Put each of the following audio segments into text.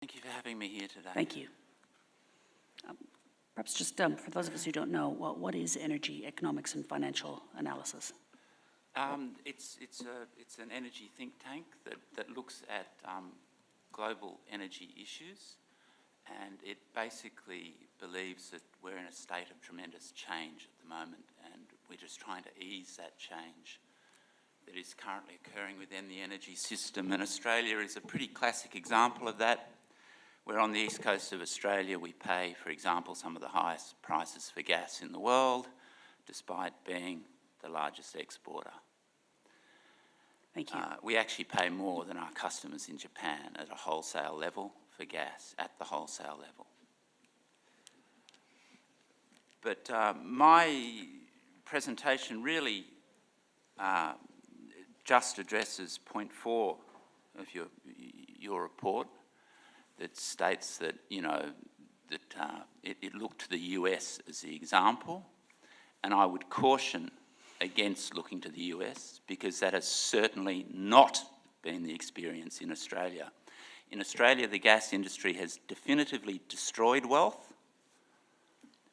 Thank you for having me here today. Thank you. Perhaps just for those of us who don't know, what is energy economics and financial analysis? It's an energy think tank that looks at global energy issues, and it basically believes that we're in a state of tremendous change at the moment, and we're just trying to ease that change that is currently occurring within the energy system. And Australia is a pretty classic example of that. We're on the east coast of Australia. We pay, for example, some of the highest prices for gas in the world, despite being the largest exporter. Thank you. We actually pay more than our customers in Japan at a wholesale level for gas, at the wholesale level. But my presentation really just addresses point 4 of your report, that states that, it looked to the US as the example, and I would caution against looking to the US, because that has certainly not been the experience in Australia. In Australia, the gas industry has definitively destroyed wealth.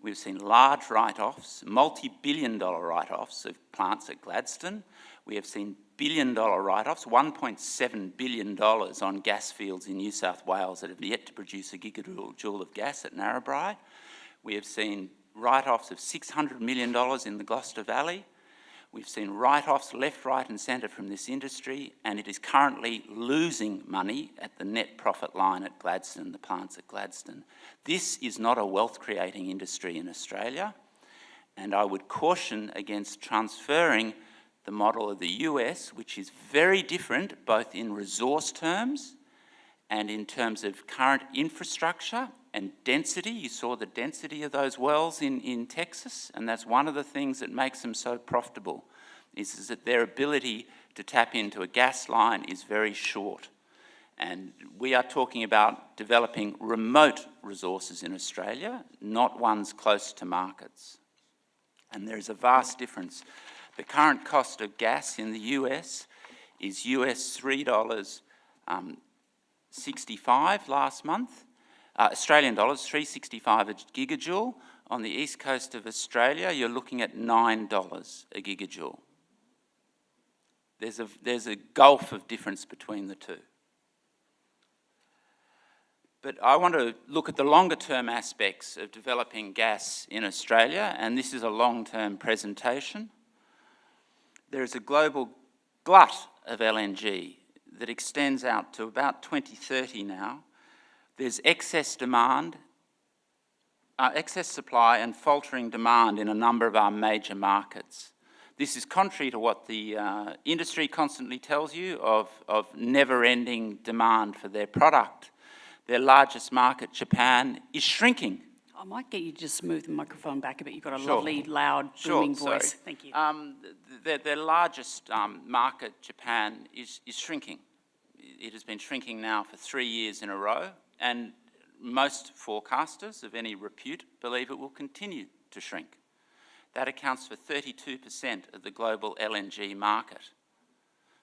We've seen large write-offs, multi-billion-dollar write-offs of plants at Gladstone. We have seen billion-dollar write-offs, $1.7 billion on gas fields in New South Wales that have yet to produce a gigajoule of gas at Narrabri. We have seen write-offs of $600 million in the Gloucester Valley. We've seen write-offs left, right and centre from this industry, and it is currently losing money at the net profit line at Gladstone, the plants at Gladstone. This is not a wealth-creating industry in Australia, and I would caution against transferring the model of the US, which is very different both in resource terms and in terms of current infrastructure and density. You saw the density of those wells in Texas, and that's one of the things that makes them so profitable, is that their ability to tap into a gas line is very short. And we are talking about developing remote resources in Australia, not ones close to markets. And there is a vast difference. The current cost of gas in the US is US $3.65 last month. Australian dollars, $3.65 a gigajoule. On the east coast of Australia, you're looking at $9 a gigajoule. There's a gulf of difference between the two. But I want to look at the longer-term aspects of developing gas in Australia, and this is a long-term presentation. There is a global glut of LNG that extends out to about 2030 now. There's excess demand, excess supply and faltering demand in a number of our major markets. This is contrary to what the industry constantly tells you of never-ending demand for their product. Their largest market, Japan, is shrinking. I might get you to just move the microphone back a bit. You've got a Sure. lovely, loud, booming voice. Sorry. Thank you. Their largest market, Japan, is shrinking. It has been shrinking now for 3 years in a row, and most forecasters of any repute believe it will continue to shrink. That accounts for 32% of the global LNG market.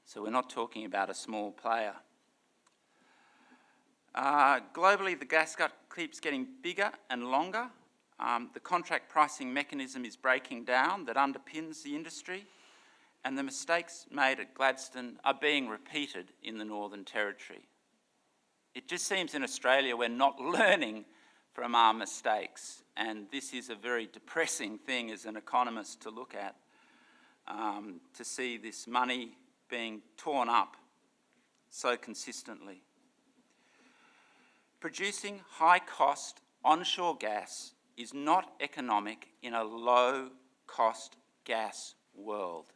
So we're not talking about a small player. Globally, the gas gut keeps getting bigger and longer. The contract pricing mechanism is breaking down that underpins the industry, and the mistakes made at Gladstone are being repeated in the Northern Territory. It just seems in Australia we're not learning from our mistakes, and this is a very depressing thing as an economist to look at, to see this money being torn up so consistently. Producing high-cost onshore gas is not economic in a low-cost gas world.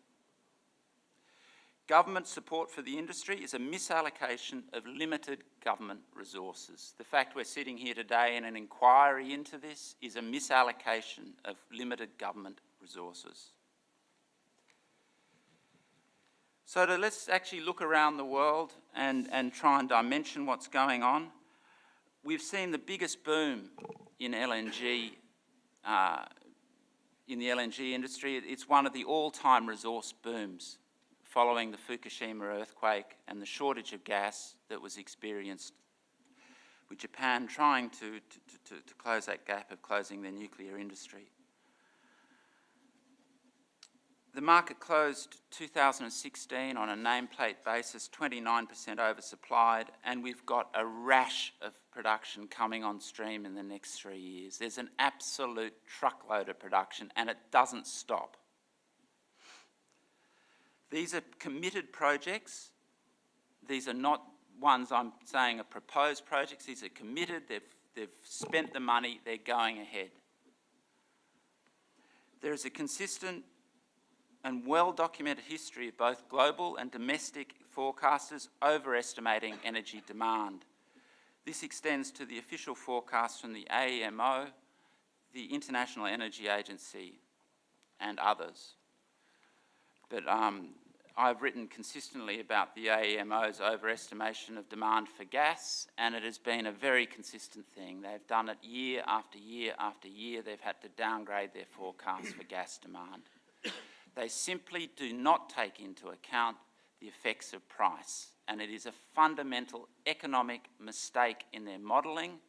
Government support for the industry is a misallocation of limited government resources. The fact we're sitting here today in an inquiry into this is a misallocation of limited government resources. So let's actually look around the world and try and dimension what's going on. We've seen the biggest boom in LNG, in the LNG industry. It's one of the all-time resource booms following the Fukushima earthquake and the shortage of gas that was experienced. with Japan trying to close that gap of closing their nuclear industry. The market closed 2016 on a nameplate basis, 29% oversupplied, and we've got a rash of production coming on stream in the next 3 years. There's an absolute truckload of production, and it doesn't stop. These are committed projects. These are not ones I'm saying are proposed projects. These are committed. They've spent the money. They're going ahead. There is a consistent and well-documented history of both global and domestic forecasters overestimating energy demand. This extends to the official forecast from the AEMO, the International Energy Agency, and others. But I've written consistently about the AEMO's overestimation of demand for gas, and it has been a very consistent thing. They've done it year after year after year. They've had to downgrade their forecast for gas demand. They simply do not take into account the effects of price, and it is a fundamental economic mistake in their modelling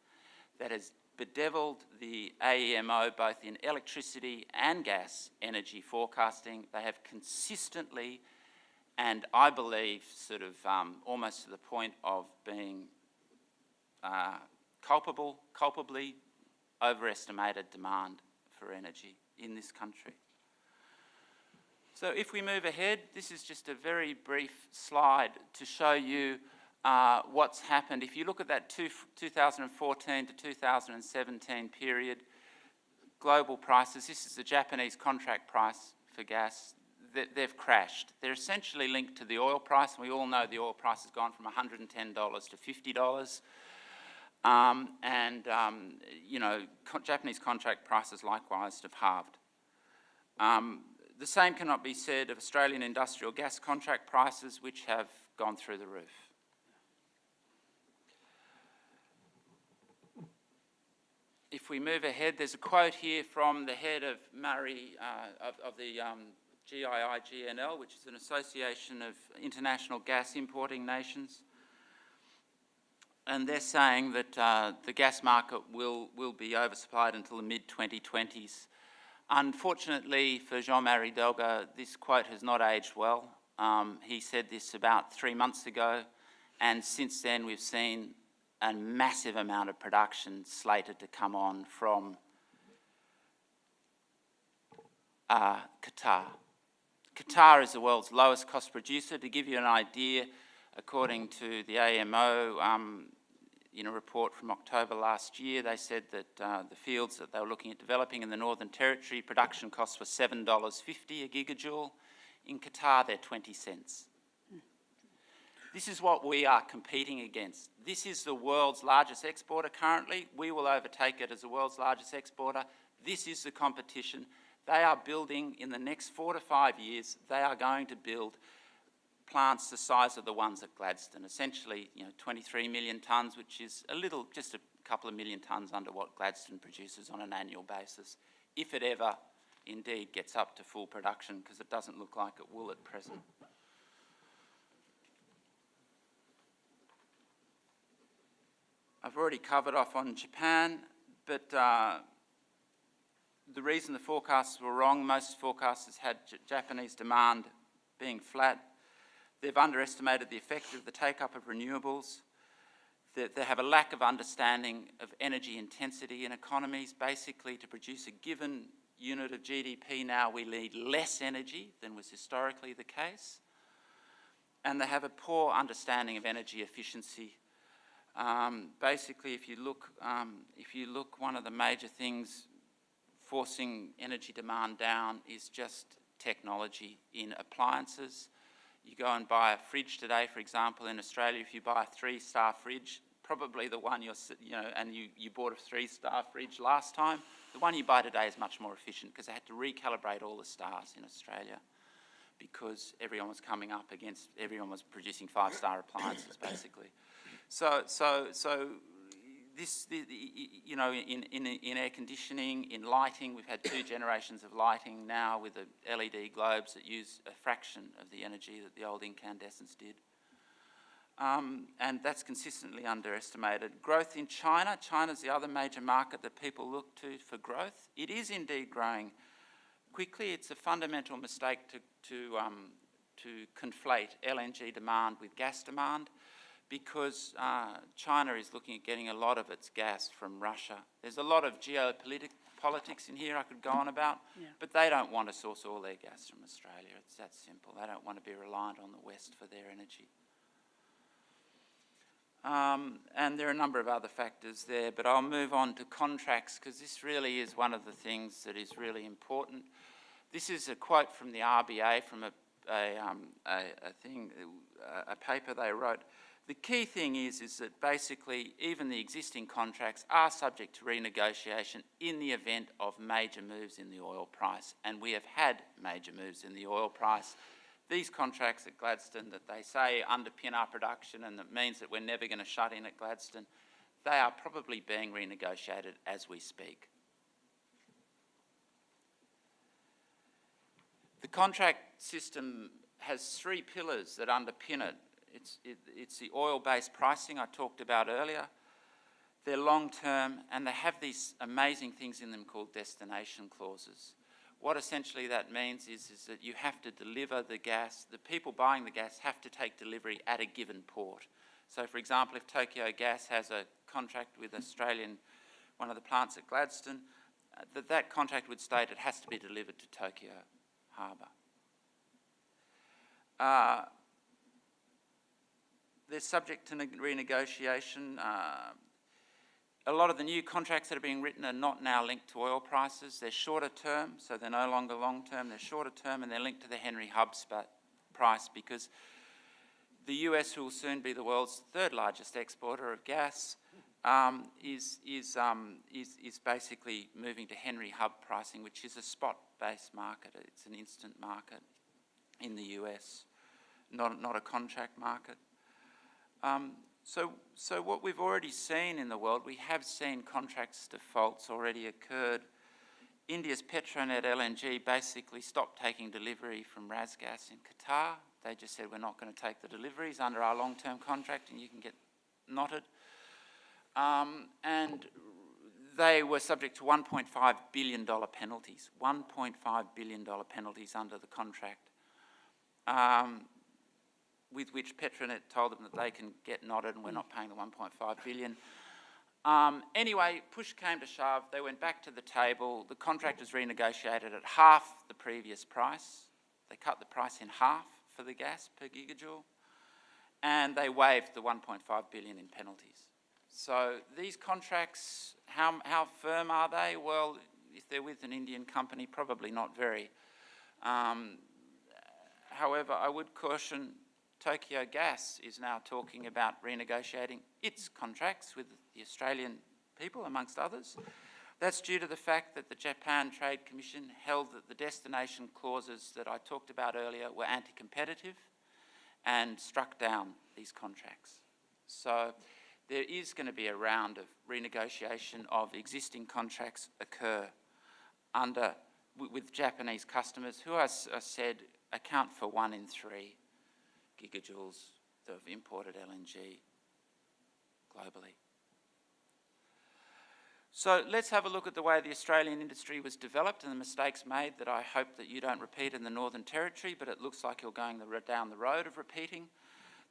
that has bedevilled the AEMO both in electricity and gas energy forecasting. They have consistently, and I believe sort of almost to the point of being culpably overestimated demand for energy in this country. So if we move ahead, this is just a very brief slide to show you what's happened. If you look at that 2014 to 2017 period, global prices, this is the Japanese contract price for gas, they've crashed. They're essentially linked to the oil price, and we all know the oil price has gone from $110 to $50. You know, Japanese contract prices likewise have halved. The same cannot be said of Australian industrial gas contract prices, which have gone through the roof. If we move ahead, there's a quote here from the head of Murray, of the GII-GNL, which is an association of international gas importing nations. And they're saying that the gas market will be oversupplied until the mid-2020s. Unfortunately for Jean-Marie Delga, this quote has not aged well. He said this about 3 months ago, and since then we've seen a massive amount of production slated to come on from Qatar. Qatar is the world's lowest cost producer. To give you an idea, according to the AMO, in a report from October last year, they said that the fields that they were looking at developing in the Northern Territory, production costs were $7.50 a gigajoule. In Qatar, they're 20 cents. This is what we are competing against. This is the world's largest exporter currently. We will overtake it as the world's largest exporter. This is the competition. They are building, in the next 4 to 5 years, they are going to build plants the size of the ones at Gladstone, essentially, 23 million tonnes, which is just a couple of million tonnes under what Gladstone produces on an annual basis, if it ever indeed gets up to full production, because it doesn't look like it will at present. I've already covered off on Japan, but the reason the forecasts were wrong, most forecasters had Japanese demand being flat. They've underestimated the effect of the take-up of renewables. They have a lack of understanding of energy intensity in economies. Basically, to produce a given unit of GDP now, we need less energy than was historically the case. And they have a poor understanding of energy efficiency. Basically, if you look, one of the major things forcing energy demand down is just technology in appliances. You go and buy a fridge today, for example, in Australia, if you buy a 3-star fridge, probably the one and you bought a 3-star fridge last time, the one you buy today is much more efficient because they had to recalibrate all the stars in Australia because everyone was producing 5-star appliances, basically. So this, in air conditioning, in lighting, we've had 2 generations of lighting now with the LED globes that use a fraction of the energy that the old incandescents did. and that's consistently underestimated. Growth in China. China's the other major market that people look to for growth. It is indeed growing quickly. It's a fundamental mistake to conflate LNG demand with gas demand, because China is looking at getting a lot of its gas from Russia. There's a lot of geopolitics in here I could go on about, but they don't want to source all their gas from Australia. It's that simple. They don't want to be reliant on the West for their energy. And there are a number of other factors there, but I'll move on to contracts, because this really is one of the things that is really important. This is a quote from the RBA from a paper they wrote. The key thing is that basically even the existing contracts are subject to renegotiation in the event of major moves in the oil price, and we have had major moves in the oil price. These contracts at Gladstone that they say underpin our production and that means that we're never going to shut in at Gladstone, they are probably being renegotiated as we speak. The contract system has three pillars that underpin it. It's the oil-based pricing I talked about earlier. They're long-term, and they have these amazing things in them called destination clauses. What essentially that means is that you have to deliver the gas. The people buying the gas have to take delivery at a given port. So, for example, if Tokyo Gas has a contract with one of the plants at Gladstone, that contract would state it has to be delivered to Tokyo Harbour. They're subject to renegotiation. A lot of the new contracts that are being written are not now linked to oil prices. They're shorter term, so they're no longer long term. They're shorter term, and they're linked to the Henry Hub price, because the US, who will soon be the world's third largest exporter of gas, is basically moving to Henry Hub pricing, which is a spot-based market. It's an instant market in the US, not a contract market. So what we've already seen in the world, we have seen contracts defaults already occurred. India's Petronet LNG basically stopped taking delivery from RasGas in Qatar. They just said, we're not going to take the deliveries under our long-term contract and you can get knotted. And they were subject to $1.5 billion penalties, $1.5 billion penalties under the contract, with which Petronet told them that they can get knotted and we're not paying the $1.5 billion. Anyway, push came to shove. They went back to the table. The contract was renegotiated at half the previous price. They cut the price in half for the gas per gigajoule, and they waived the $1.5 billion in penalties. So these contracts, how firm are they? Well, if they're with an Indian company, probably not very. However, I would caution Tokyo Gas is now talking about renegotiating its contracts with the Australian people, amongst others. That's due to the fact that the Japan Trade Commission held that the destination clauses that I talked about earlier were anti-competitive and struck down these contracts. So there is going to be a round of renegotiation of existing contracts occur with Japanese customers who, as I said, account for 1 in 3 gigajoules of imported LNG globally. So let's have a look at the way the Australian industry was developed and the mistakes made that I hope that you don't repeat in the Northern Territory, but it looks like you're going down the road of repeating.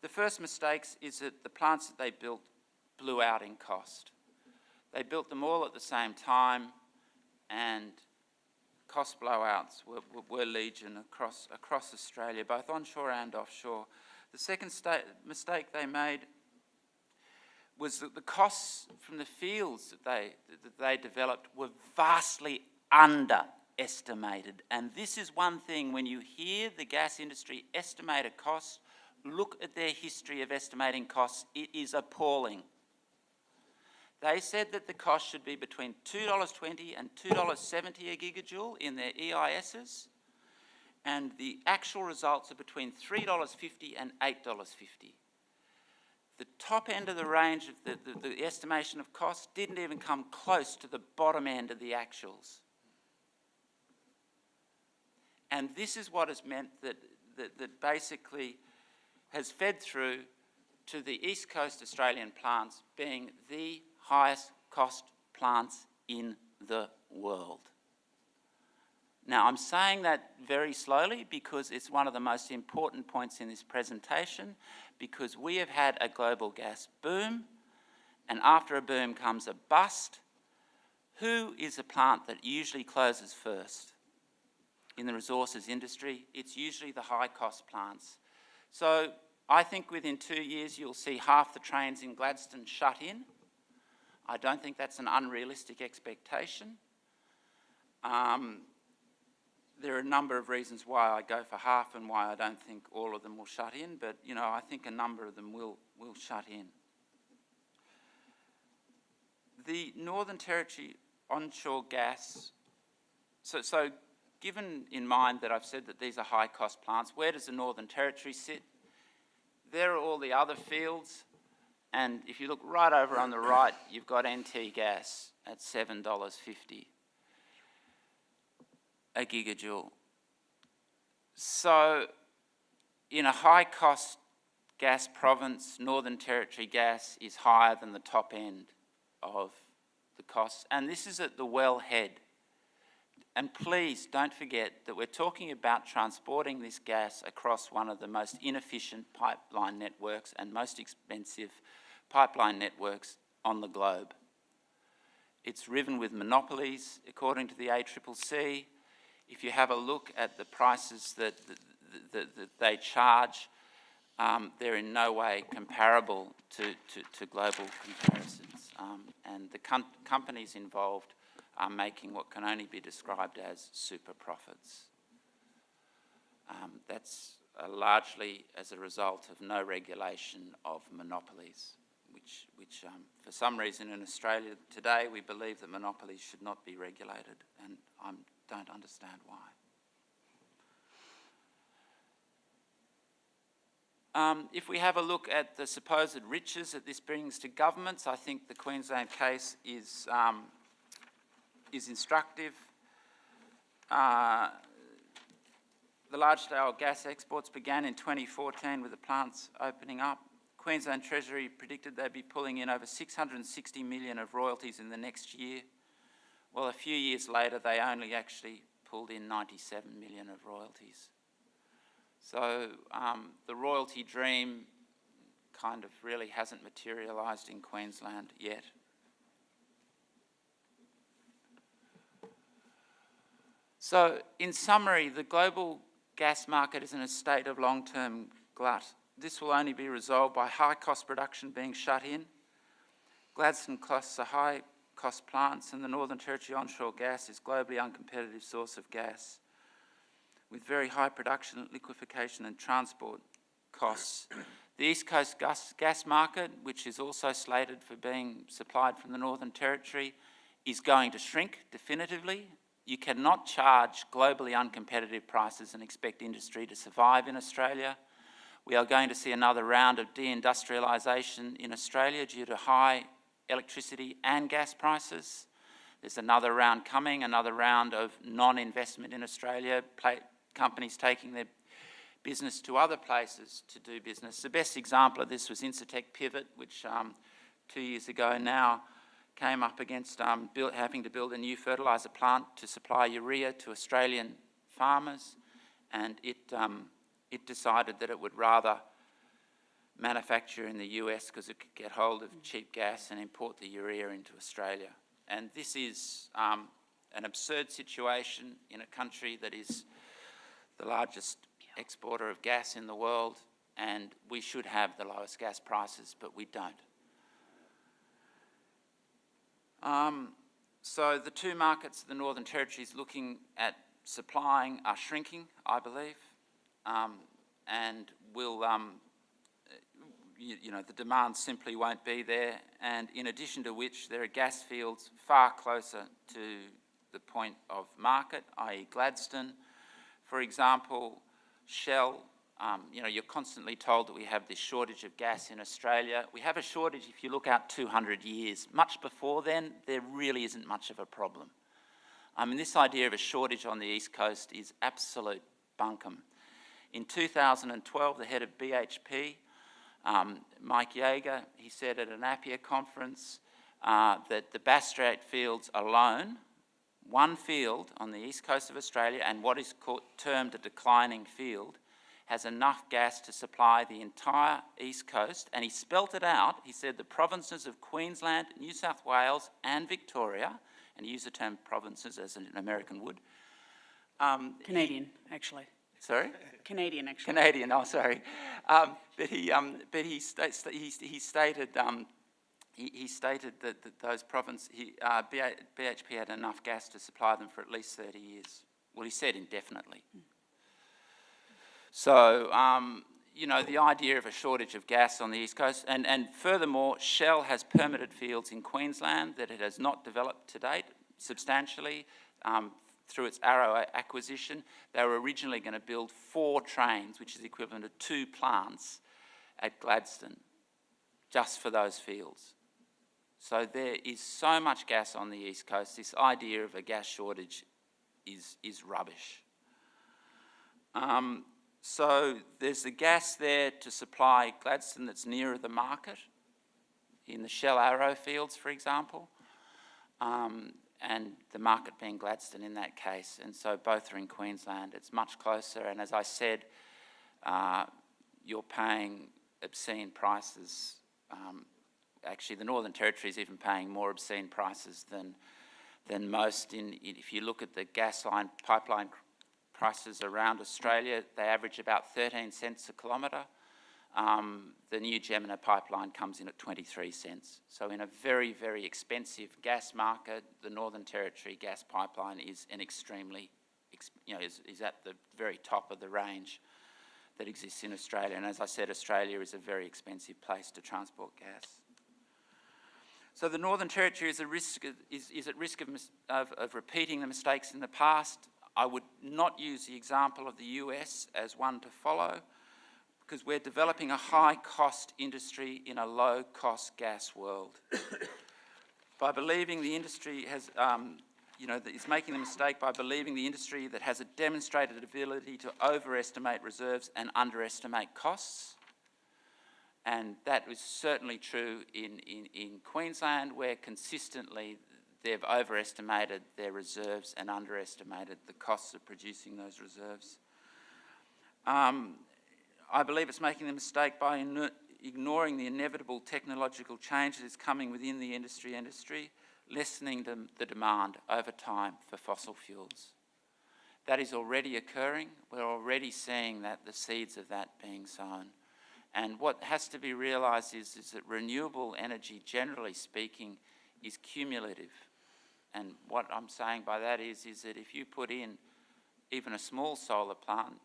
The first mistakes is that the plants that they built blew out in cost. They built them all at the same time, and cost blowouts were legion across Australia, both onshore and offshore. The second mistake they made was that the costs from the fields that they developed were vastly underestimated. And this is one thing, when you hear the gas industry estimate a cost, look at their history of estimating costs. It is appalling. They said that the cost should be between $2.20 and $2.70 a gigajoule in their EISs, and the actual results are between $3.50 and $8.50. The top end of the range of the estimation of cost didn't even come close to the bottom end of the actuals. And this is what has meant that basically has fed through to the East Coast Australian plants being the highest cost plants in the world. Now, I'm saying that very slowly because it's one of the most important points in this presentation, because we have had a global gas boom, and after a boom comes a bust. Who is a plant that usually closes first? In the resources industry, it's usually the high-cost plants. So I think within 2 years you'll see half the trains in Gladstone shut in. I don't think that's an unrealistic expectation. There are a number of reasons why I go for half and why I don't think all of them will shut in, but you know, I think a number of them will shut in. The Northern Territory onshore gas, so given in mind that I've said that these are high cost plants, where does the Northern Territory sit? There are all the other fields, and if you look right over on the right, you've got NT gas at $7.50 a gigajoule. So in a high cost gas province, Northern Territory gas is higher than the top end of the costs, and this is at the wellhead. And please don't forget that we're talking about transporting this gas across one of the most inefficient pipeline networks and most expensive pipeline networks on the globe. It's riven with monopolies, according to the ACCC. If you have a look at the prices that they charge, they're in no way comparable to global comparisons. And the companies involved are making what can only be described as super profits. That's largely as a result of no regulation of monopolies, which for some reason in Australia today we believe that monopolies should not be regulated, and I don't understand why. If we have a look at the supposed riches that this brings to governments, I think the Queensland case is instructive. The large-scale gas exports began in 2014 with the plants opening up. Queensland Treasury predicted they'd be pulling in over 660 million of royalties in the next year. Well, a few years later, they only actually pulled in 97 million of royalties. So the royalty dream kind of really hasn't materialised in Queensland yet. So in summary, the global gas market is in a state of long-term glut. This will only be resolved by high-cost production being shut in. Gladstone costs are high-cost plants, and the Northern Territory onshore gas is globally uncompetitive source of gas, with very high production, liquefaction and transport costs. The East Coast gas market, which is also slated for being supplied from the Northern Territory, is going to shrink definitively. You cannot charge globally uncompetitive prices and expect industry to survive in Australia. We are going to see another round of deindustrialisation in Australia due to high electricity and gas prices. There's another round coming, another round of non-investment in Australia, companies taking their business to other places to do business. The best example of this was Incitec Pivot, which 2 years ago now came up against having to build a new fertiliser plant to supply urea to Australian farmers, and it decided that it would rather manufacture in the US because it could get hold of cheap gas and import the urea into Australia. And this is an absurd situation in a country that is the largest exporter of gas in the world, and we should have the lowest gas prices, but we don't. So the two markets the Northern Territory is looking at supplying are shrinking, I believe, and will, the demand simply won't be there, and in addition to which there are gas fields far closer to the point of market, i.e. Gladstone. For example, Shell, you're constantly told that we have this shortage of gas in Australia. We have a shortage if you look out 200 years. Much before then, there really isn't much of a problem. This idea of a shortage on the East Coast is absolute bunkum. In 2012, the head of BHP Mike Yeager, he said at an APPIA conference that the Bass Strait fields alone, one field on the east coast of Australia, and what is termed a declining field, has enough gas to supply the entire east coast. And he spelt it out. He said the provinces of Queensland, New South Wales and Victoria, and he used the term provinces as an American would. Canadian, actually. Sorry? Canadian, actually. Canadian, oh, sorry. But he stated that those provinces, BHP had enough gas to supply them for at least 30 years. Well, he said indefinitely. So, you know, the idea of a shortage of gas on the east coast, and furthermore, Shell has permitted fields in Queensland that it has not developed to date substantially through its Arrow acquisition. They were originally going to build 4 trains, which is equivalent to 2 plants at Gladstone, just for those fields. So there is so much gas on the east coast. This idea of a gas shortage is rubbish. So there's the gas there to supply Gladstone that's nearer the market, in the Shell Arrow fields, for example, and the market being Gladstone in that case. And so both are in Queensland. It's much closer, and as I said, you're paying obscene prices. Actually, the Northern Territory is even paying more obscene prices than most. If you look at the pipeline prices around Australia, they average about 13 cents a kilometre. The new Gemina pipeline comes in at 23 cents. So in a very, very expensive gas market, the Northern Territory gas pipeline is an extremely, is at the very top of the range that exists in Australia. And as I said, Australia is a very expensive place to transport gas. So the Northern Territory is at risk of repeating the mistakes in the past. I would not use the example of the US as one to follow, because we're developing a high-cost industry in a low-cost gas world. By believing the industry has, is making the mistake by believing the industry that has a demonstrated ability to overestimate reserves and underestimate costs. And that was certainly true in Queensland, where consistently they've overestimated their reserves and underestimated the costs of producing those reserves. I believe it's making the mistake by ignoring the inevitable technological change that is coming within the industry, lessening the demand over time for fossil fuels. That is already occurring. We're already seeing that, the seeds of that being sown. And what has to be realised is that renewable energy, generally speaking, is cumulative. And what I'm saying by that is that if you put in even a small solar plant,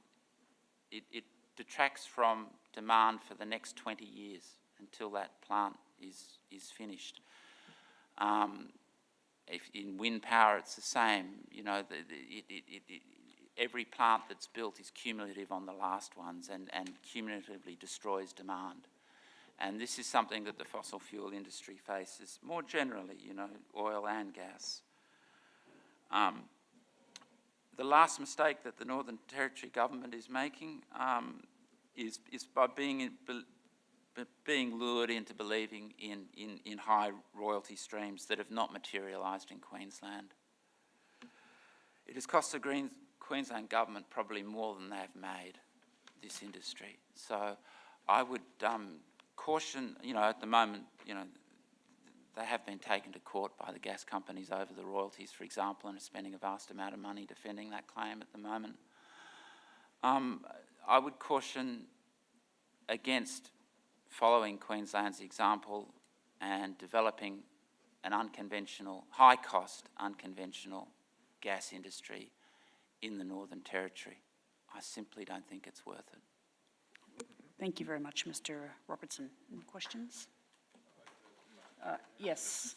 it detracts from demand for the next 20 years until that plant is finished. If in wind power, it's the same. You know, every plant that's built is cumulative on the last ones and cumulatively destroys demand. And this is something that the fossil fuel industry faces more generally, you know, oil and gas. The last mistake that the Northern Territory government is making is by being lured into believing in high royalty streams that have not materialised in Queensland. It has cost the Queensland government probably more than they have made this industry. So I would caution, you know, at the moment, you know, they have been taken to court by the gas companies over the royalties, for example, and are spending a vast amount of money defending that claim at the moment. I would caution against following Queensland's example and developing an unconventional, high-cost, unconventional gas industry in the Northern Territory. I simply don't think it's worth it. Thank you very much, Mr. Robertson. Any questions? Yes,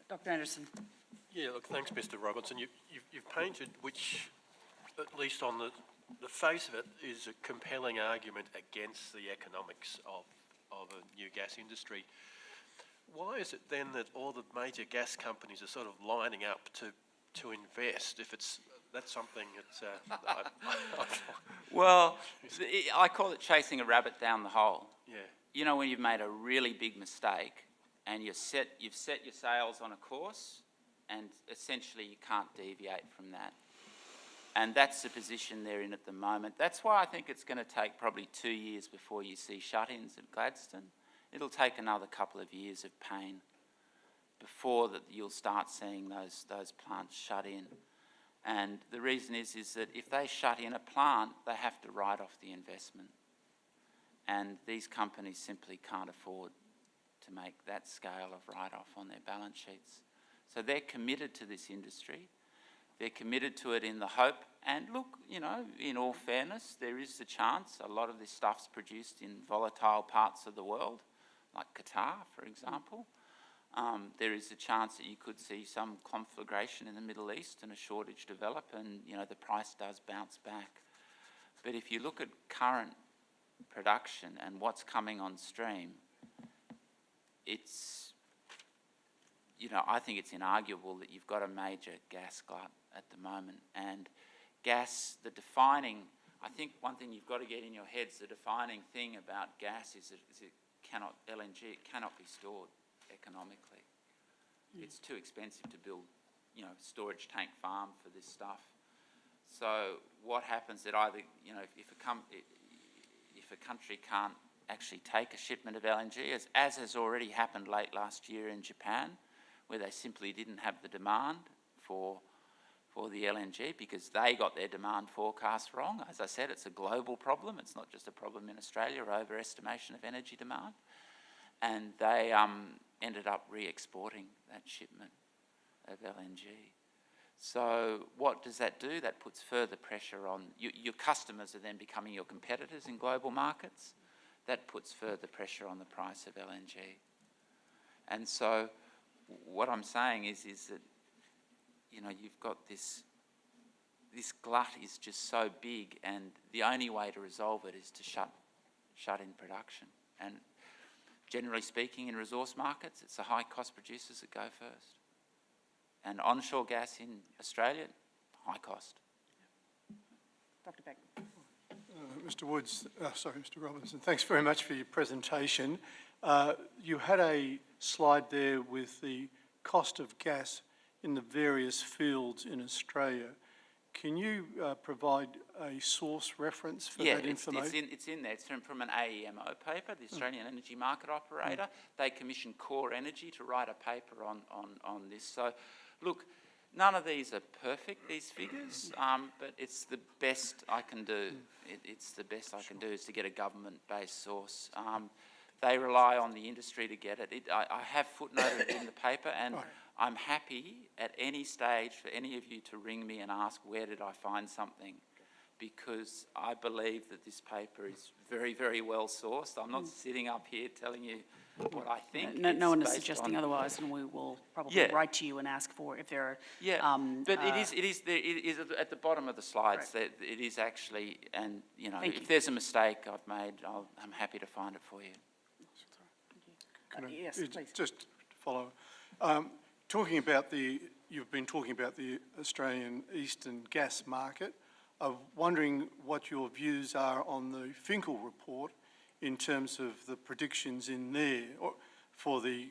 Dr. Anderson. Yeah, look, thanks, Mr. Robertson. You've painted, which, at least on the face of it, is a compelling argument against the economics of a new gas industry. Why is it then that all the major gas companies are sort of lining up to invest if it's that's something that's, Well, I call it chasing a rabbit down the hole. yeah, You know, when you've made a really big mistake and you've set your sails on a course and essentially you can't deviate from that. And that's the position they're in at the moment. That's why I think it's going to take probably 2 years before you see shut-ins at Gladstone. It'll take another couple of years of pain before that you'll start seeing those plants shut in. And the reason is that if they shut in a plant, they have to write off the investment. And these companies simply can't afford to make that scale of write-off on their balance sheets. So they're committed to this industry. They're committed to it in the hope, and look, you know, in all fairness, there is the chance a lot of this stuff's produced in volatile parts of the world, like Qatar, for example. There is a chance that you could see some conflagration in the Middle East and a shortage develop, and, you know, the price does bounce back. But if you look at current production and what's coming on stream, it's, you know, I think it's inarguable that you've got a major gas glut at the moment. And gas, I think one thing you've got to get in your heads, the defining thing about gas is LNG cannot be stored economically. It's too expensive to build, you know, storage tank farm for this stuff. So what happens that either, you know, if a country can't actually take a shipment of LNG, as has already happened late last year in Japan, where they simply didn't have the demand for the LNG because they got their demand forecast wrong. As I said, it's a global problem. It's not just a problem in Australia, overestimation of energy demand. And they ended up re-exporting that shipment of LNG. So what does that do? That puts further pressure on your customers are then becoming your competitors in global markets. That puts further pressure on the price of LNG. And so what I'm saying is that, you know, you've got this glut is just so big, and the only way to resolve it is to shut in production. And generally speaking, in resource markets, it's the high-cost producers that go first. And onshore gas in Australia, high cost. Dr. Beck. Mr. Robertson, thanks very much for your presentation. You had a slide there with the cost of gas in the various fields in Australia. Can you provide a source reference for that information? It's in there. It's from an AEMO paper, the Australian Energy Market Operator. They commissioned Core Energy to write a paper on this. So, look, none of these are perfect, these figures, but it's the best I can do. It's the best I can do is to get a government-based source. They rely on the industry to get it. I have footnoted it in the paper, and I'm happy at any stage for any of you to ring me and ask where did I find something, because I believe that this paper is very, very well sourced. I'm not sitting up here telling you what I think. No one is suggesting otherwise, and we will probably write to you and ask for if there are... but it is at the bottom of the slides. Right. That it is actually, and, you know, if there's a mistake I've made, I'm happy to find it for you. Yes, please. Just to follow, you've been talking about the Australian Eastern gas market. I'm wondering what your views are on the Finkel report in terms of the predictions in there for the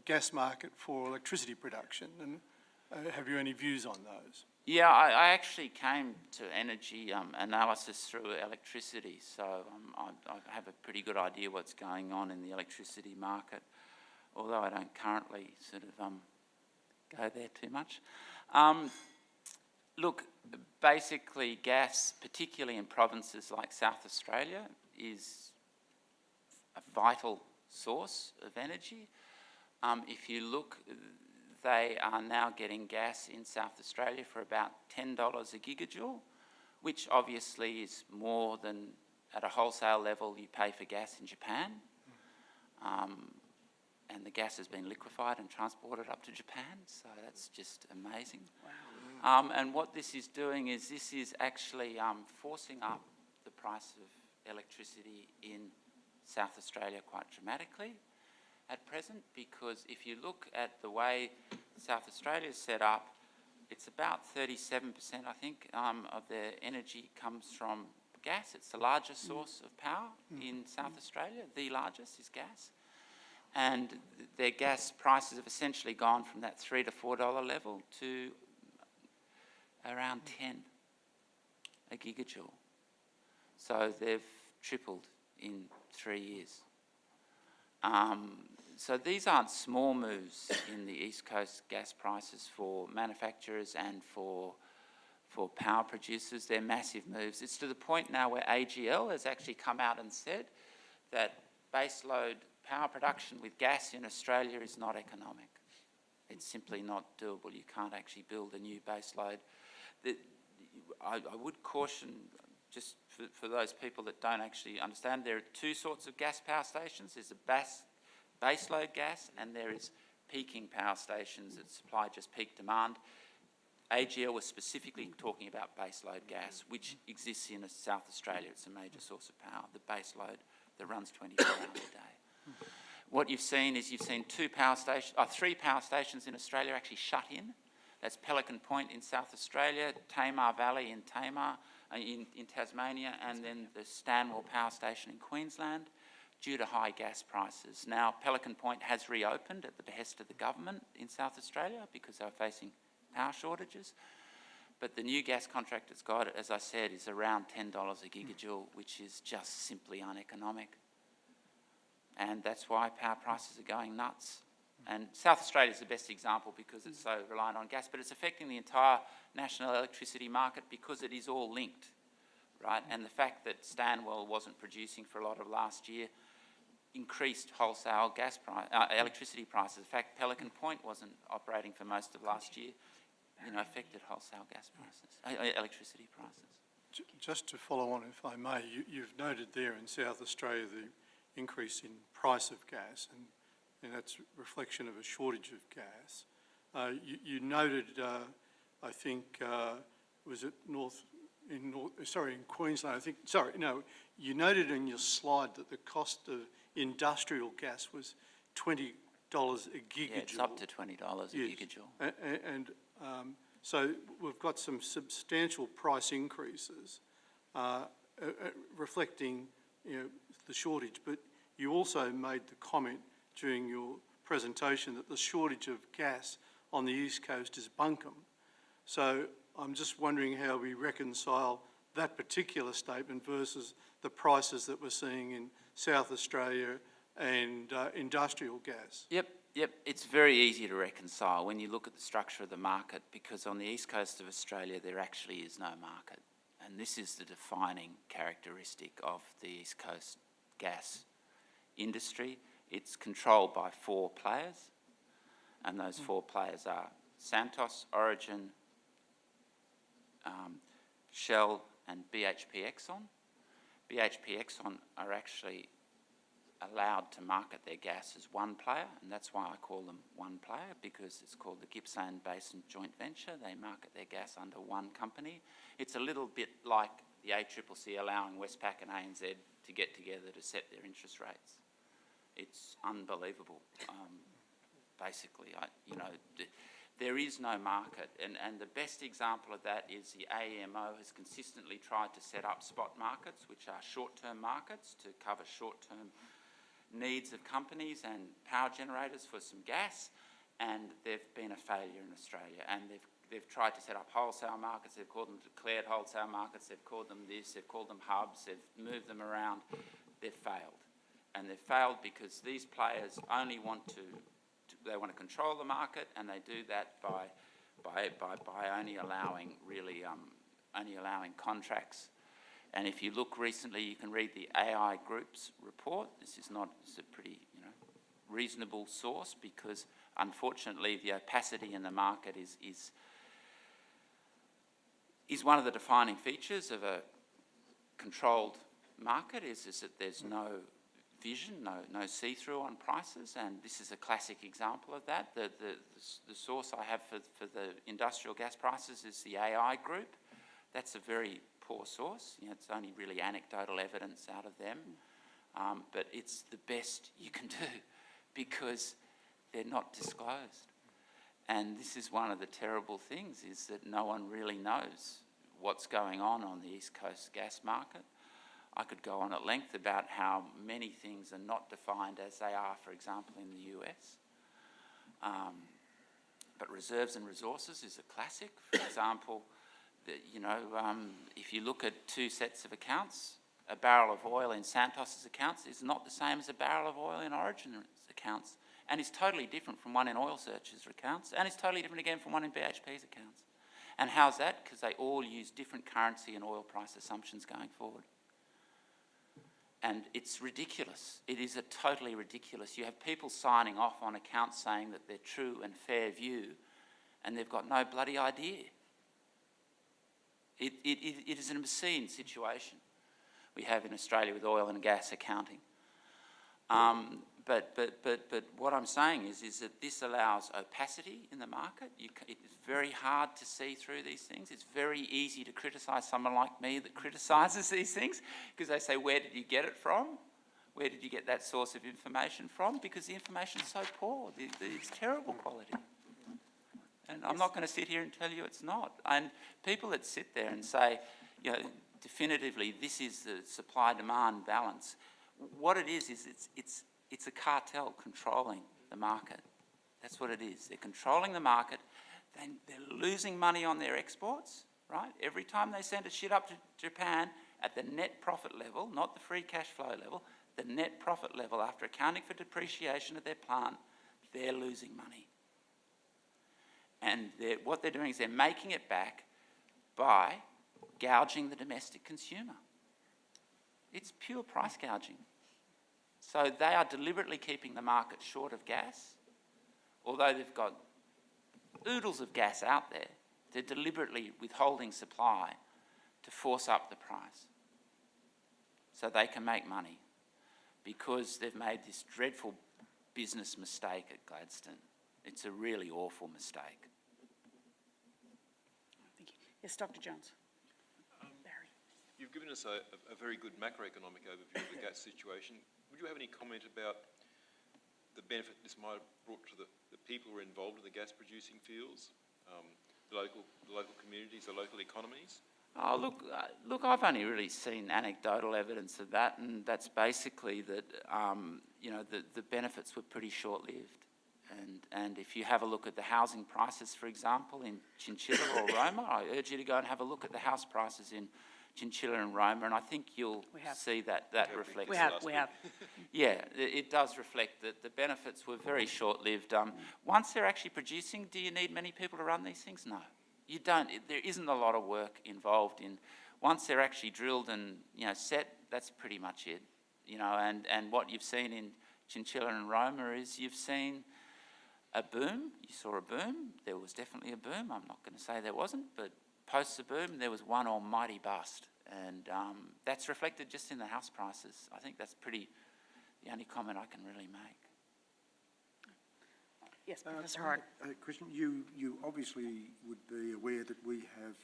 gas market for electricity production, and have you any views on those? Yeah, I actually came to energy analysis through electricity, so I have a pretty good idea what's going on in the electricity market, although I don't currently sort of go there too much. Look, basically gas, particularly in provinces like South Australia, is a vital source of energy. If you look, they are now getting gas in South Australia for about $10 a gigajoule, which obviously is more than at a wholesale level you pay for gas in Japan. And the gas has been liquefied and transported up to Japan, so that's just amazing. Wow. And what this is doing is this is actually forcing up the price of electricity in South Australia quite dramatically at present, because if you look at the way South Australia is set up, It's about 37%, I think, of their energy comes from gas. It's the largest source of power in South Australia. The largest is gas. And their gas prices have essentially gone from that $3 to $4 level to around 10 a gigajoule. So they've tripled in 3 years. So these aren't small moves in the East Coast gas prices for manufacturers and for power producers. They're massive moves. It's to the point now where AGL has actually come out and said that baseload power production with gas in Australia is not economic. It's simply not doable. You can't actually build a new baseload. I would caution, just for those people that don't actually understand, there are two sorts of gas power stations. There's a baseload gas, and there is peaking power stations that supply just peak demand. AGL was specifically talking about baseload gas, which exists in South Australia. It's a major source of power, the baseload that runs 24 hours a day. What you've seen is three power stations in Australia actually shut in. That's Pelican Point in South Australia, Tamar Valley in Tasmania, and then the Stanwell Power Station in Queensland, due to high gas prices. Now, Pelican Point has reopened at the behest of the government in South Australia because they're facing power shortages. But the new gas contract it's got, as I said, is around $10 a gigajoule, which is just simply uneconomic. And that's why power prices are going nuts. And South Australia is the best example because it's so reliant on gas, but it's affecting the entire national electricity market because it is all linked, right? And the fact that Stanwell wasn't producing for a lot of last year increased wholesale electricity prices. In fact, Pelican Point wasn't operating for most of last year, affected wholesale gas prices, electricity prices. Just to follow on, if I may, you've noted there in South Australia the increase in price of gas, and that's a reflection of a shortage of gas. You noted, I think, was it in Queensland, I think, you noted in your slide that the cost of industrial gas was $20 a gigajoule. Yeah, it's up to $20 a gigajoule. And so we've got some substantial price increases reflecting the shortage, but you also made the comment during your presentation that the shortage of gas on the East Coast is bunkum. So I'm just wondering how we reconcile that particular statement versus the prices that we're seeing in South Australia and industrial gas. Yep. It's very easy to reconcile when you look at the structure of the market, because on the East Coast of Australia there actually is no market. And this is the defining characteristic of the East Coast gas industry. It's controlled by 4 players, and those 4 players are Santos, Origin, Shell and BHP Exxon. BHP Exxon are actually allowed to market their gas as one player, and that's why I call them one player, because it's called the Gippsland Basin Joint Venture. They market their gas under one company. It's a little bit like the ACCC allowing Westpac and ANZ to get together to set their interest rates. It's unbelievable. Basically, there is no market, and the best example of that is the AEMO has consistently tried to set up spot markets, which are short-term markets to cover short-term needs of companies and power generators for some gas, and they've been a failure in Australia. And they've tried to set up wholesale markets. They've called them declared wholesale markets. They've called them this. They've called them hubs. They've moved them around. They've failed, and they've failed because these players only want to control the market, and they do that by only allowing contracts. And if you look recently, you can read the AI Group's report. It's a pretty reasonable source, because unfortunately the opacity in the market is one of the defining features of a controlled market. Is that there's no vision, no see-through on prices, and this is a classic example of that. The source I have for the industrial gas prices is the AI Group. That's a very poor source. It's only really anecdotal evidence out of them, but it's the best you can do because they're not disclosed. And this is one of the terrible things, is that no one really knows what's going on the East Coast gas market. I could go on at length about how many things are not defined as they are, for example, in the US. But reserves and resources is a classic. For example, if you look at two sets of accounts, a barrel of oil in Santos's accounts is not the same as a barrel of oil in Origin's accounts, and is totally different from one in Oil Search's accounts, and is totally different again from one in BHP's accounts. And how's that? Because they all use different currency and oil price assumptions going forward. And it's ridiculous. It is totally ridiculous. You have people signing off on accounts saying that they're true and fair view, and they've got no bloody idea. It is an obscene situation we have in Australia with oil and gas accounting. But what I'm saying is that this allows opacity in the market. It's very hard to see through these things. It's very easy to criticise someone like me that criticises these things, because they say, where did you get it from? Where did you get that source of information from? Because the information is so poor. It's terrible quality. And I'm not going to sit here and tell you it's not. And people that sit there and say, definitively, this is the supply-demand balance. What it is it's a cartel controlling the market. That's what it is. They're controlling the market. They're losing money on their exports, right? Every time they send a shit up to Japan, at the net profit level, not the free cash flow level, the net profit level, after accounting for depreciation of their plant, they're losing money. And what they're doing is they're making it back by gouging the domestic consumer. It's pure price gouging. So they are deliberately keeping the market short of gas. Although they've got oodles of gas out there, they're deliberately withholding supply to force up the price so they can make money, because they've made this dreadful business mistake at Gladstone. It's a really awful mistake. Thank you. Yes, Dr. Jones. Barry. You've given us a very good macroeconomic overview of the gas situation. Would you have any comment about the benefit this might have brought to the people who are involved in the gas-producing fields, the local communities, the local economies? Oh, look, I've only really seen anecdotal evidence of that, and that's basically that, the benefits were pretty short-lived. And if you have a look at the housing prices, for example, in Chinchilla or Roma, I urge you to go and have a look at the house prices in Chinchilla and Roma, and I think you'll see that reflects. We have. Yeah, it does reflect that the benefits were very short-lived. Once they're actually producing, do you need many people to run these things? No, you don't. There isn't a lot of work involved in. Once they're actually drilled and set, that's pretty much it. And what you've seen in Chinchilla and Roma is you've seen a boom. You saw a boom. There was definitely a boom. I'm not going to say there wasn't, but post the boom, there was one almighty bust. And that's reflected just in the house prices. I think that's the only comment I can really make. Yes, Professor Hart. Christian, you obviously would be aware that we have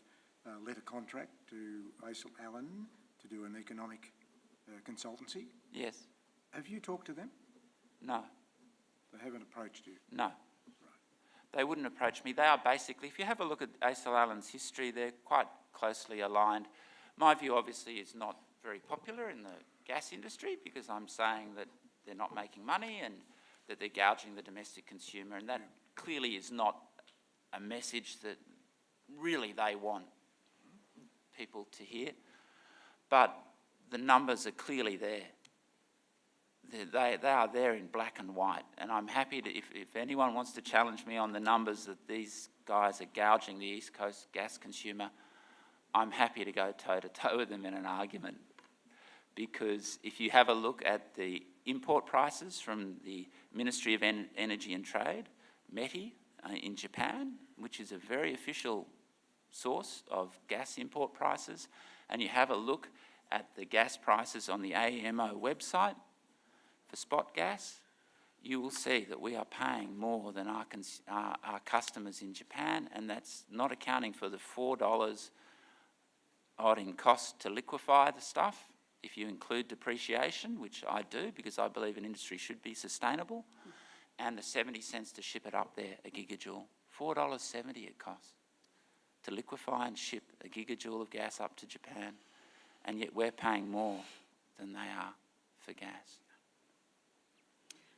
let a contract to Acel Allen to do an economic consultancy. Yes. Have you talked to them? No. They haven't approached you? No. They wouldn't approach me. They are basically, if you have a look at Acel Allen's history, they're quite closely aligned. My view, obviously, is not very popular in the gas industry, because I'm saying that they're not making money and that they're gouging the domestic consumer, and that clearly is not a message that really they want people to hear. But the numbers are clearly there. They are there in black and white, and I'm happy to, if anyone wants to challenge me on the numbers that these guys are gouging the East Coast gas consumer, I'm happy to go toe-to-toe with them in an argument. Because if you have a look at the import prices from the Ministry of Energy and Trade, METI, in Japan, which is a very official source of gas import prices, and you have a look at the gas prices on the AEMO website, for spot gas, you will see that we are paying more than our customers in Japan, and that's not accounting for the $4 odd in cost to liquefy the stuff, if you include depreciation, which I do because I believe an industry should be sustainable, and the 70 cents to ship it up there, a gigajoule, $4.70 it costs to liquefy and ship a gigajoule of gas up to Japan, and yet we're paying more than they are for gas.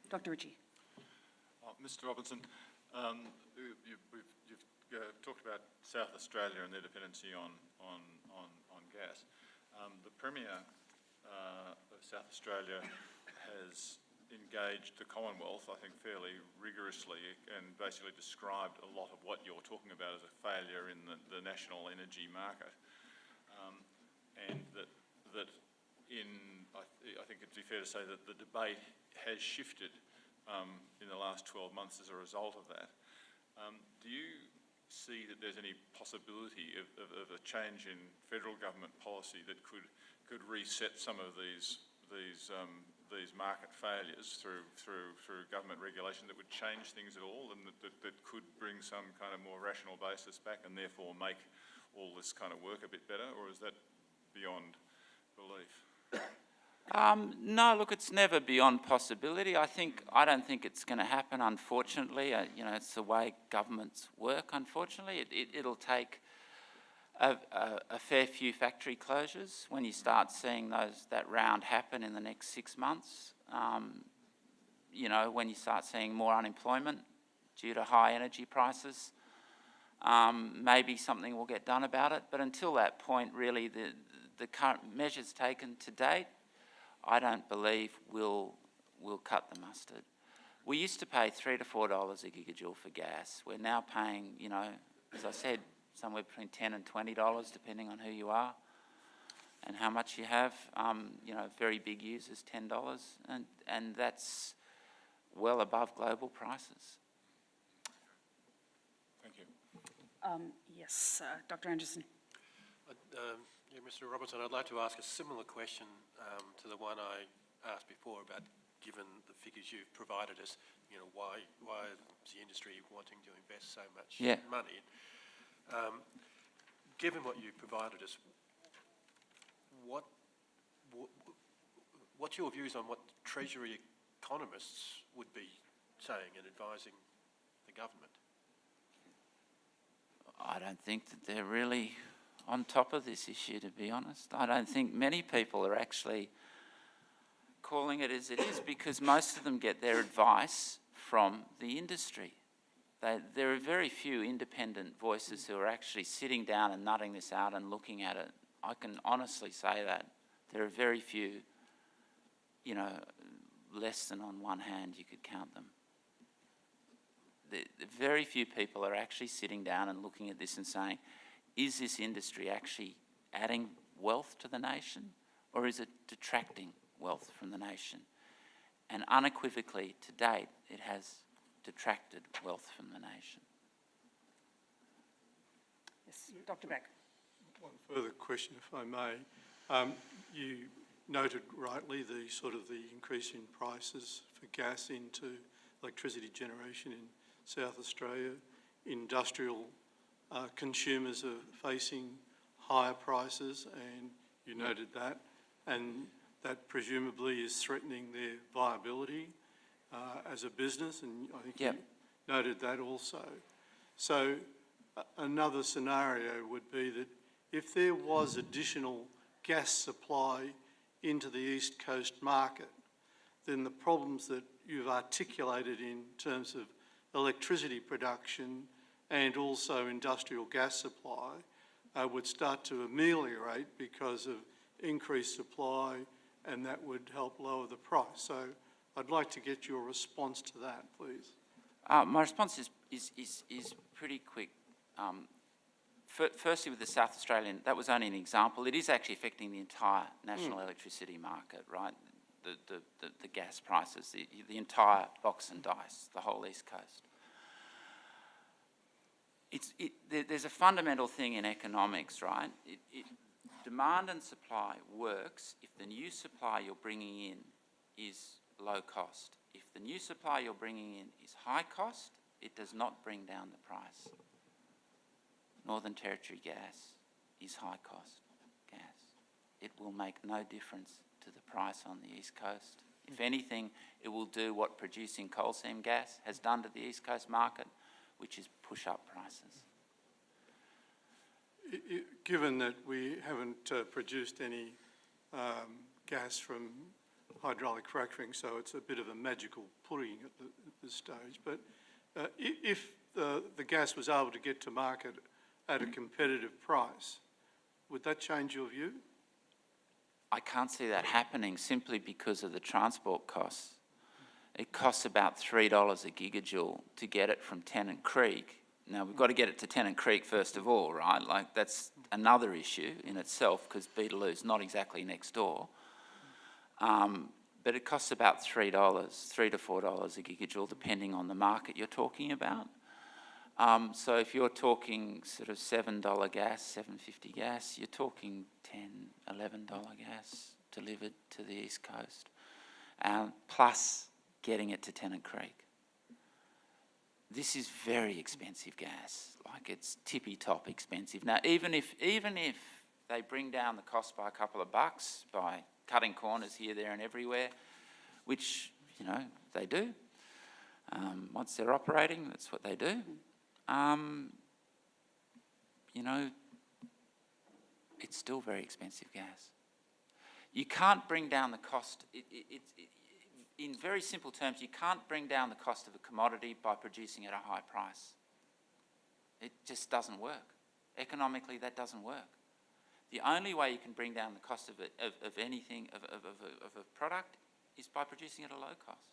Dr. Ritchie. Mr. Robertson, you've talked about South Australia and their dependency on gas. The Premier of South Australia has engaged the Commonwealth, I think, fairly rigorously, and basically described a lot of what you're talking about as a failure in the national energy market, and that I think it'd be fair to say that the debate has shifted in the last 12 months as a result of that. Do you see that there's any possibility of a change in federal government policy that could reset some of these market failures through government regulation that would change things at all, and that could bring some kind of more rational basis back and therefore make all this kind of work a bit better, or is that beyond belief? No, look, it's never beyond possibility. I don't think it's going to happen, unfortunately. It's the way governments work, unfortunately. It'll take a fair few factory closures when you start seeing that round happen in the next 6 months. When you start seeing more unemployment due to high energy prices, maybe something will get done about it. But until that point, really, the current measures taken to date, I don't believe will cut the mustard. We used to pay $3 to $4 a gigajoule for gas. We're now paying, as I said, somewhere between $10 and $20, depending on who you are and how much you have. Very big users, $10, and that's well above global prices. Thank you. Yes, Dr. Anderson. Mr. Robertson, I'd like to ask a similar question to the one I asked before about, given the figures you've provided us, why is the industry wanting to invest so much money? Given what you've provided us, what's your views on what Treasury economists would be saying and advising the government? I don't think that they're really on top of this issue, to be honest. I don't think many people are actually calling it as it is, because most of them get their advice from the industry. There are very few independent voices who are actually sitting down and nutting this out and looking at it. I can honestly say that. There are very few, less than on one hand you could count them. Very few people are actually sitting down and looking at this and saying, is this industry actually adding wealth to the nation, or is it detracting wealth from the nation? And unequivocally, to date, it has detracted wealth from the nation. Yes, Dr. Beck. One further question, if I may. You noted rightly the increase in prices for gas into electricity generation in South Australia. Industrial consumers are facing higher prices, and you noted that, and that presumably is threatening their viability as a business, and I think you noted that also. So another scenario would be that if there was additional gas supply into the East Coast market, then the problems that you've articulated in terms of electricity production and also industrial gas supply would start to ameliorate because of increased supply, and that would help lower the price. So I'd like to get your response to that, please. My response is pretty quick. Firstly, with the South Australian, that was only an example. It is actually affecting the entire national electricity market, right? The gas prices, the entire box and dice, the whole East Coast. There's a fundamental thing in economics, right? Demand and supply works if the new supply you're bringing in is low cost. If the new supply you're bringing in is high cost, it does not bring down the price. Northern Territory gas is high cost gas. It will make no difference to the price on the East Coast. If anything, it will do what producing coal seam gas has done to the East Coast market, which is push up prices. Given that we haven't produced any gas from hydraulic fracturing, so it's a bit of a magical pudding at this stage, but if the gas was able to get to market at a competitive price, would that change your view? I can't see that happening simply because of the transport costs. It costs about $3 a gigajoule to get it from Tennant Creek. Now, we've got to get it to Tennant Creek first of all, right? Like, that's another issue in itself, because Beetaloo's not exactly next door. But it costs about $3 to $4 a gigajoule, depending on the market you're talking about. So if you're talking sort of $7 gas, $7.50 gas, you're talking $10, $11 gas delivered to the East Coast, plus getting it to Tennant Creek. This is very expensive gas, like it's tippy-top expensive. Now, even if they bring down the cost by a couple of bucks by cutting corners here, there and everywhere, which, you know, they do. Once they're operating, that's what they do. You know, it's still very expensive gas. You can't bring down the cost. In very simple terms, you can't bring down the cost of a commodity by producing at a high price. It just doesn't work. Economically, that doesn't work. The only way you can bring down the cost of anything, of a product, is by producing at a low cost.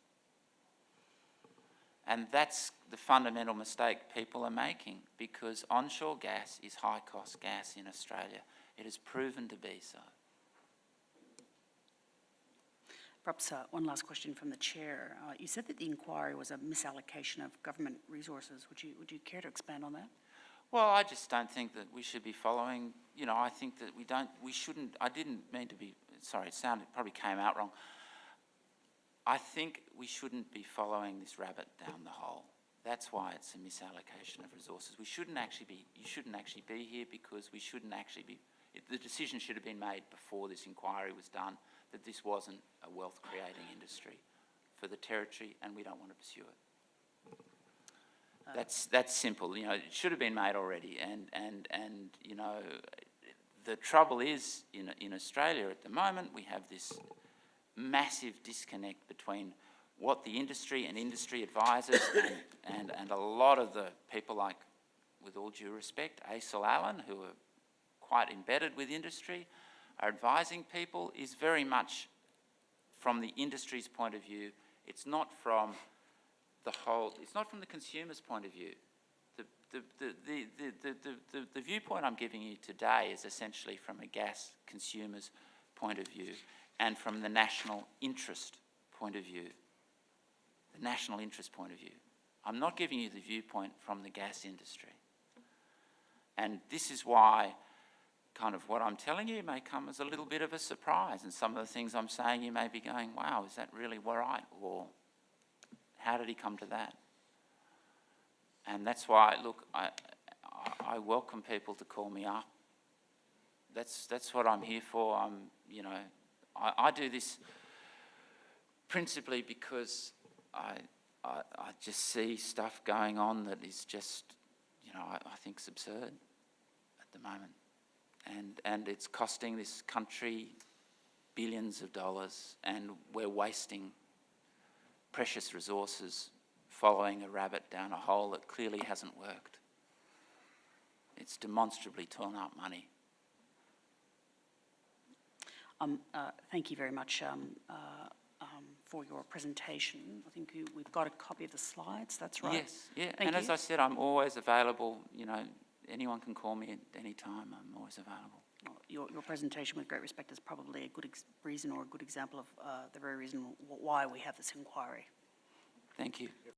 And that's the fundamental mistake people are making, because onshore gas is high-cost gas in Australia. It has proven to be so. Perhaps one last question from the chair. You said that the inquiry was a misallocation of government resources. Would you care to expand on that? Well, I just don't think that we should be following, you know, I think that we shouldn't, I didn't mean to be, sorry, it probably came out wrong. I think we shouldn't be following this rabbit down the hole. That's why it's a misallocation of resources. You shouldn't actually be here, because we shouldn't actually be, the decision should have been made before this inquiry was done, that this wasn't a wealth-creating industry for the Territory, and we don't want to pursue it. That's simple. You know, it should have been made already, and you know, the trouble is in Australia at the moment we have this massive disconnect between what the industry and industry advisors and a lot of the people, like, with all due respect, Aysel Allen, who are quite embedded with industry, are advising people, is very much from the industry's point of view. It's not from it's not from the consumer's point of view. The viewpoint I'm giving you today is essentially from a gas consumer's point of view and from the national interest point of view. The national interest point of view. I'm not giving you the viewpoint from the gas industry. And this is why kind of what I'm telling you may come as a little bit of a surprise, and some of the things I'm saying you may be going, wow, is that really right? Or how did he come to that? And that's why, look, I welcome people to call me up. That's what I'm here for. You know, I do this principally because I just see stuff going on that is just, you know, I think is absurd at the moment. And it's costing this country billions of dollars, and we're wasting precious resources following a rabbit down a hole that clearly hasn't worked. It's demonstrably torn up money. Thank you very much for your presentation. I think we've got a copy of the slides, that's right? Yes, yeah. Thank you. As I said, I'm always available. You know, anyone can call me at any time. I'm always available. Well, your presentation, with great respect, is probably a good reason, or a good example of the very reason why we have this inquiry. Thank you.